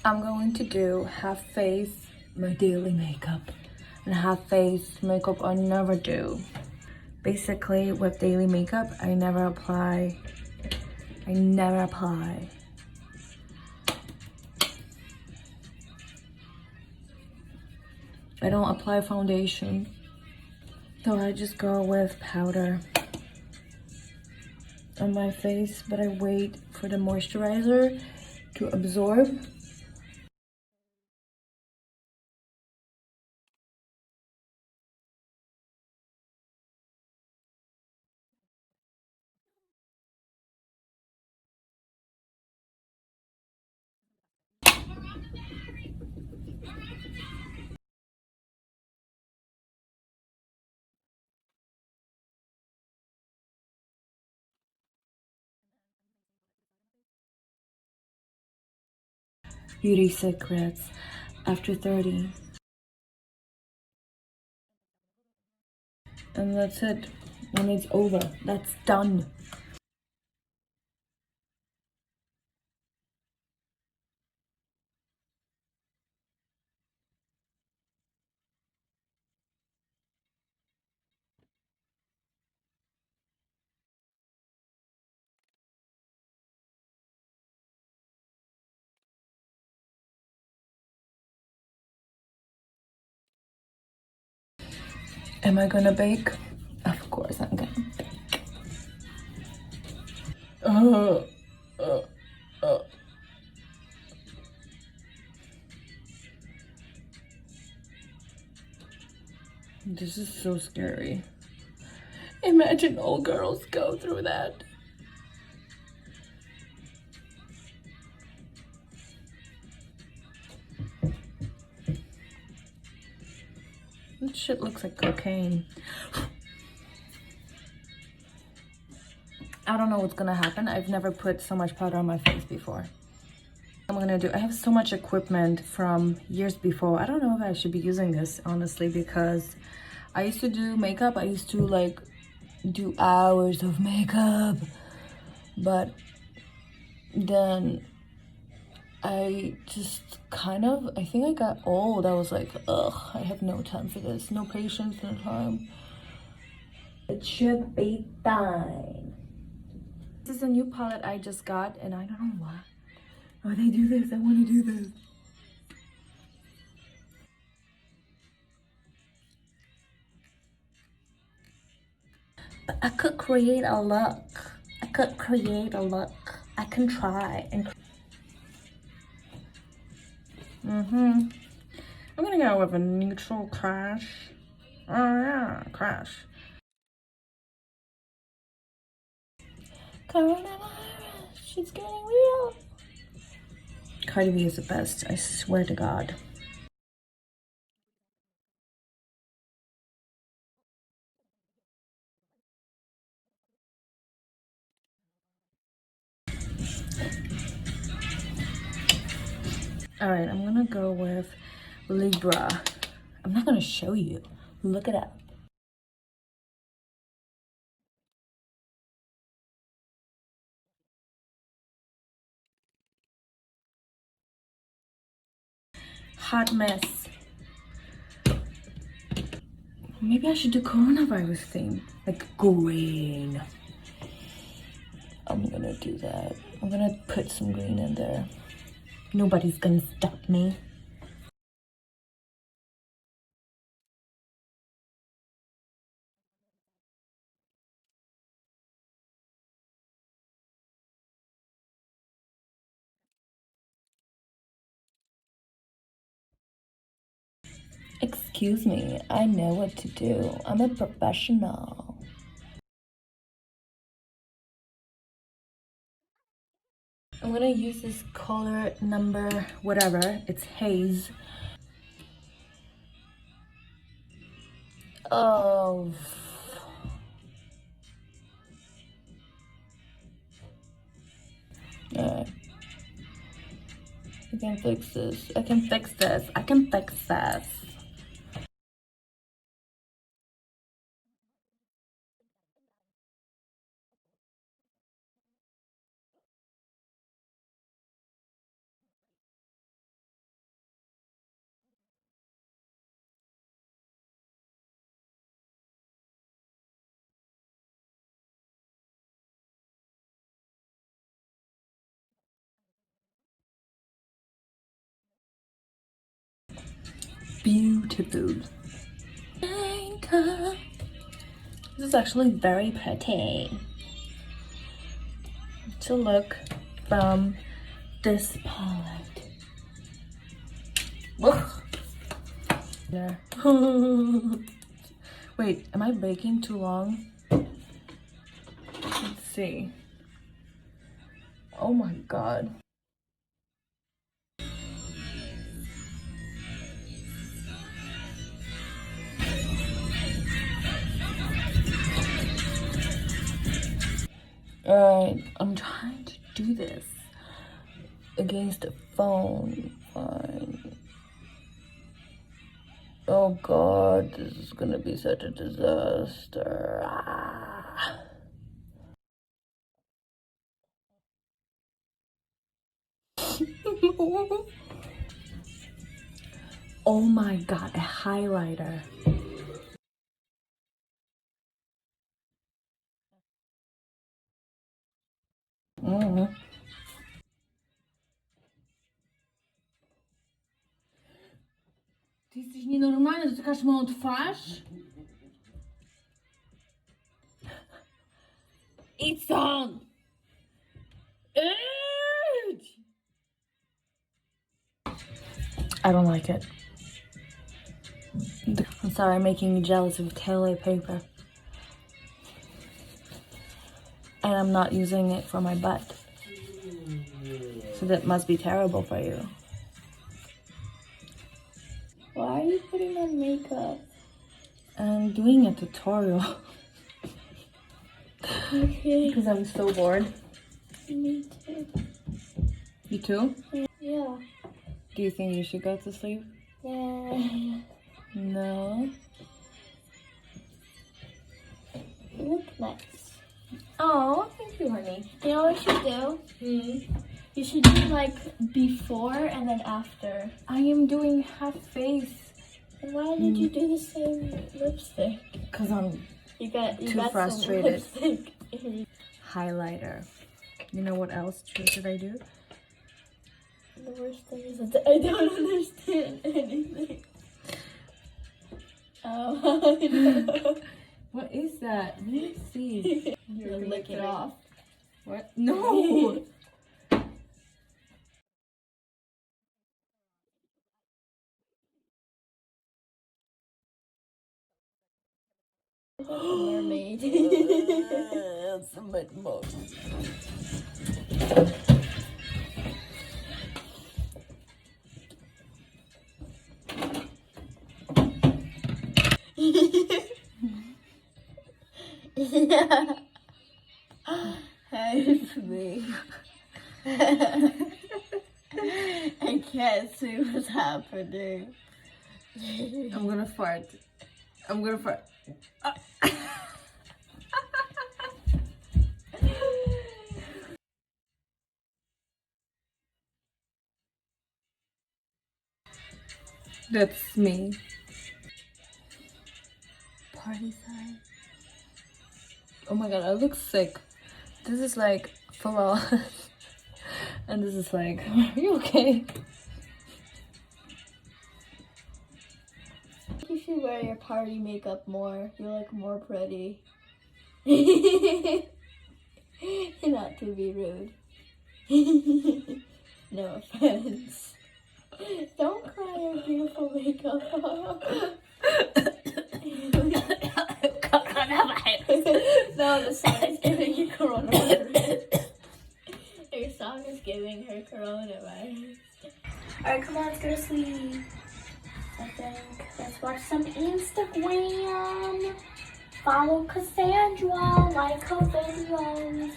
I'm going to do half face my daily makeup and half face makeup I never do. Basically with daily makeup, I never apply. I don't apply foundation. So I just go with powder on my face, but I wait for the moisturizer to absorb. Beauty secrets after 30. And that's it. When it's over, that's done. Am I gonna bake? Of course I'm gonna bake. Uh, uh, uh. This is so scary. Imagine all girls go through that. This shit looks like cocaine. I don't know what's gonna happen. I've never put so much powder on my face before. I'm gonna do, I have so much equipment from years before. I don't know if I should be using this, honestly, because I used to do makeup. I used to like do hours of makeup, but then I just kind of, I think I got old. I was like, ugh, I have no time for this. No patience, no time. It should be fine. This is a new palette I just got, and I don't know why. Oh, they do this. I want to do this. But I could create a look. I could create a look. I can try and. I'm gonna go with a neutral crash. Oh yeah, crash. Coronavirus, she's getting real. Cardi B is the best, I swear to God. All right, I'm gonna go with Libra. I'm not gonna show you. Look it up. Hot mess. Maybe I should do coronavirus theme, like green. I'm gonna do that. I'm gonna put some green in there. Nobody's gonna stop me. Excuse me, I know what to do. I'm a professional. I'm gonna use this color number, whatever, it's Haze. Oh. I can fix this. I can fix this. I can fix this. beautiful. This is actually very pretty to look from this palette. There. Wait, am I baking too long? Let's see. Oh my god. Alright, I'm trying to do this against the phone. Fine. Oh god, this is gonna be such a disaster. Oh my god, a highlighter. Ty jesteś nienormalny, dotykasz moją twarz? Idź stąd! Idź! I don't like it. I'm sorry, I'm making you jealous of toilet paper. And I'm not using it for my butt. So that must be terrible for you. Why are you putting on makeup? I'm doing a tutorial. Okay. Because I'm so bored. Me too. You too? Yeah. Do you think you should go to sleep? Yeah. No. You look nice. Oh, thank you, honey. You know what you should do? You should do like before and then after. I am doing half face. And why did you do the same lipstick? Because I'm You too got frustrated. Some lipstick. Highlighter. You know what else should I do? The worst thing is that I don't understand anything. Oh, I know. What is that? Let me see. You're lick it off. What? No! Mermaid. That's a bit more. Help me. I can't see what's happening. I'm gonna fart. I'm gonna fart. That's me. Party side. Oh my god, I look sick. This is like full on. And this is like, are you okay? You should wear your party makeup more. You look more pretty. Not to be rude. No offense. Don't cry your beautiful makeup. No, the song is giving you coronavirus. Your song is giving her coronavirus. Alright, come on, let's go to sleep. I think. Let's watch some Instagram. Follow Cassandra, like her videos.